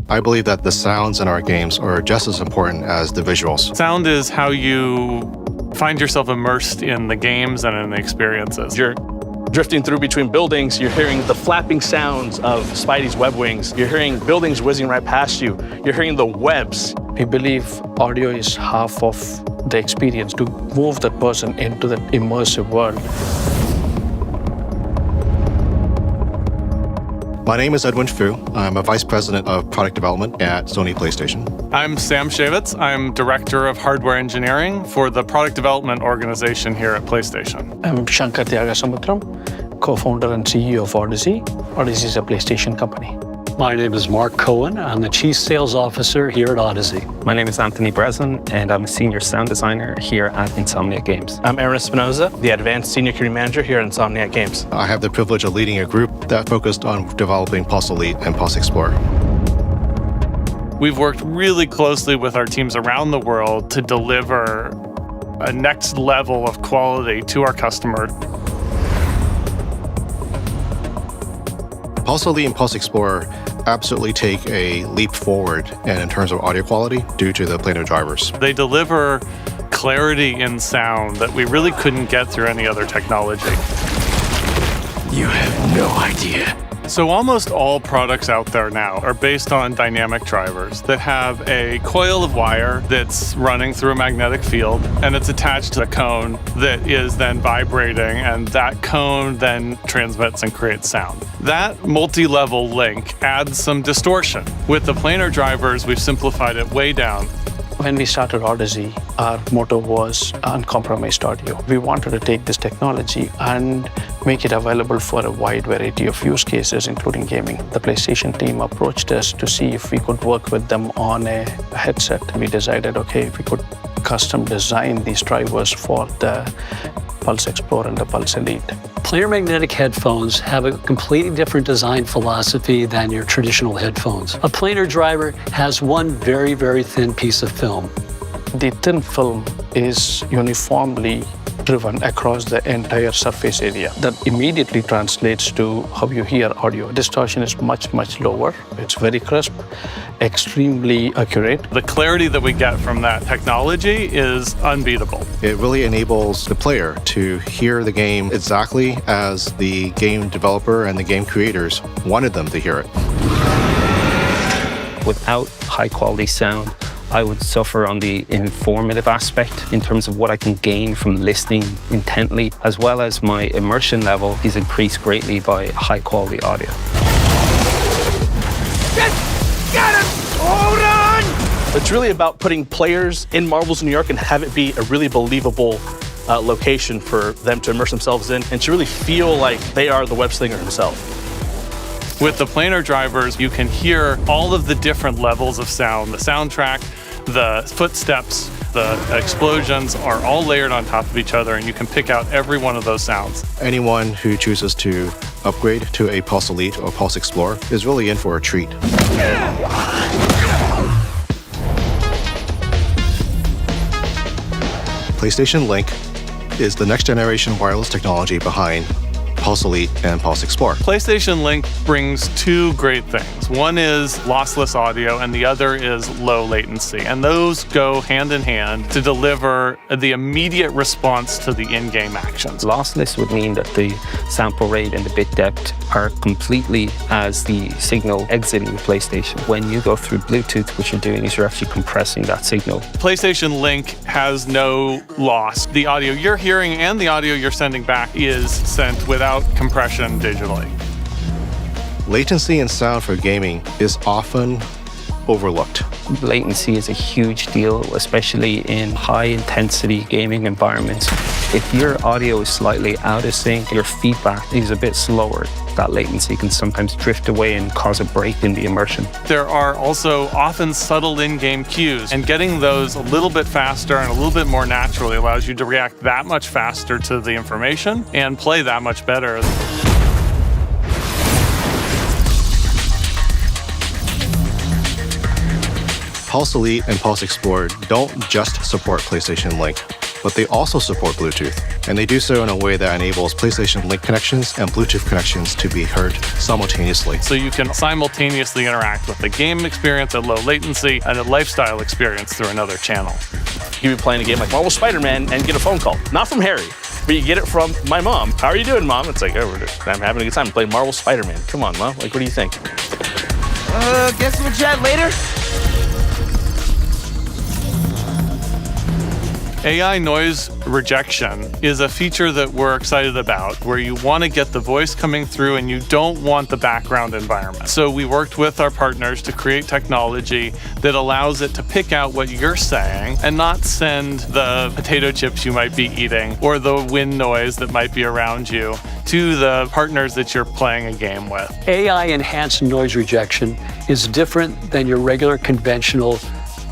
I believe that the sounds in our games are just as important as the visuals. Sound is how you find yourself immersed in the games and in the experiences. You're drifting through between buildings, you're hearing the flapping sounds of Spidey's web wings, you're hearing buildings whizzing right past you, you're hearing the webs. We believe audio is half of the experience to move that person into that immersive world. My name is Edwin Fu. I'm a Vice President of Product Development at Sony PlayStation. I'm Sam Shavitz. I'm Director of Hardware Engineering for the Product Development Organization here at PlayStation. I'm Shankar Tyagasamudram, co-founder and CEO of Audeze. Audeze is a PlayStation company. My name is Mark Cohen. I'm the Chief Sales Officer here at Audeze. My name is Anthony Breslin, and I'm a Senior Sound Designer here at Insomniac Games. I'm Aaron Espinoza, the Advanced Senior Community Manager here at Insomniac Games. I have the privilege of leading a group that focused on developing Pulse Elite and Pulse Explorer. We've worked really closely with our teams around the world to deliver a next level of quality to our customer. Pulse Elite and Pulse Explorer absolutely take a leap forward and in terms of audio quality due to the planar drivers. They deliver clarity in sound that we really couldn't get through any other technology. You have no idea. So almost all products out there now are based on dynamic drivers that have a coil of wire that's running through a magnetic field, and it's attached to a cone that is then vibrating, and that cone then transmits and creates sound. That multi-level link adds some distortion. With the planar drivers, we've simplified it way down. When we started Audeze, our motto was uncompromised audio. We wanted to take this technology and make it available for a wide variety of use cases, including gaming. The PlayStation team approached us to see if we could work with them on a headset. We decided, okay, if we could custom design these drivers for the Pulse Explorer and the Pulse Elite. Planar magnetic headphones have a completely different design philosophy than your traditional headphones. A planar driver has one very, very thin piece of film. The thin film is uniformly driven across the entire surface area. That immediately translates to how you hear audio. Distortion is much, much lower. It's very crisp, extremely accurate. The clarity that we get from that technology is unbeatable. It really enables the player to hear the game exactly as the game developer and the game creators wanted them to hear it. Without high quality sound, I would suffer on the informative aspect in terms of what I can gain from listening intently, as well as my immersion level is increased greatly by high quality audio. Get him! Hold on! It's really about putting players in Marvel's New York and have it be a really believable location for them to immerse themselves in and to really feel like they are the web slinger himself. With the planar drivers, you can hear all of the different levels of sound. The soundtrack, the footsteps, the explosions are all layered on top of each other, and you can pick out every one of those sounds. Anyone who chooses to upgrade to a Pulse Elite or Pulse Explorer is really in for a treat. PlayStation Link is the next generation wireless technology behind Pulse Elite and Pulse Explorer. PlayStation Link brings two great things. One is lossless audio, and the other is low latency. And those go hand in hand to deliver the immediate response to the in-game actions. Lossless would mean that the sample rate and the bit depth are completely as the signal exiting the PlayStation. When you go through Bluetooth, what you're doing is you're actually compressing that signal. PlayStation Link has no loss. The audio you're hearing and the audio you're sending back is sent without compression digitally. Latency in sound for gaming is often overlooked. Latency is a huge deal, especially in high-intensity gaming environments. If your audio is slightly out of sync, your feedback is a bit slower. That latency can sometimes drift away and cause a break in the immersion. There are also often subtle in-game cues, and getting those a little bit faster and a little bit more naturally allows you to react that much faster to the information and play that much better. Pulse Elite and Pulse Explorer don't just support PlayStation Link. but they also support Bluetooth. And they do so in a way that enables PlayStation Link connections and Bluetooth connections to be heard simultaneously. So you can simultaneously interact with the game experience at low latency and a lifestyle experience through another channel. You be playing a game like Marvel Spider-Man and get a phone call. Not from Harry, but you get it from my mom. How are you doing, Mom? It's like, oh, I'm having a good time playing Marvel Spider-Man. Come on, Mom. Like, what do you think? Guess we'll chat later? AI noise rejection is a feature that we're excited about, where you want to get the voice coming through and you don't want the background environment. So we worked with our partners to create technology that allows it to pick out what you're saying and not send the potato chips you might be eating or the wind noise that might be around you to the partners that you're playing a game with. AI-enhanced noise rejection is different than your regular conventional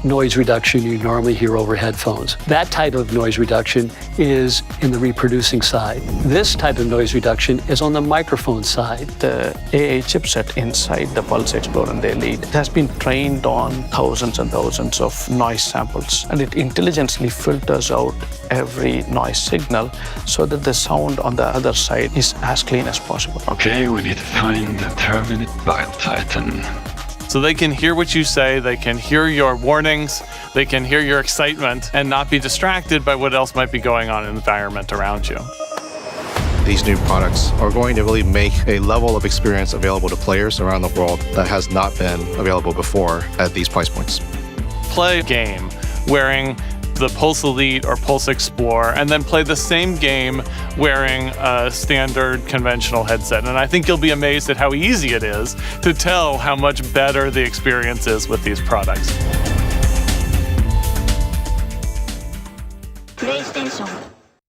noise reduction you normally hear over headphones. That type of noise reduction is in the reproducing side. This type of noise reduction is on the microphone side. The AI chipset inside the Pulse Explorer and their lead has been trained on thousands and thousands of noise samples, and it intelligently filters out every noise signal so that the sound on the other side is as clean as possible. Okay, we need to find the Terminate Bile Titan. So they can hear what you say, they can hear your warnings, they can hear your excitement and not be distracted by what else might be going on in the environment around you. These new products are going to really make a level of experience available to players around the world that has not been available before at these price points. Play a game wearing the Pulse Elite or Pulse Explorer and then play the same game wearing a standard conventional headset. And I think you'll be amazed at how easy it is to tell how much better the experience is with these products.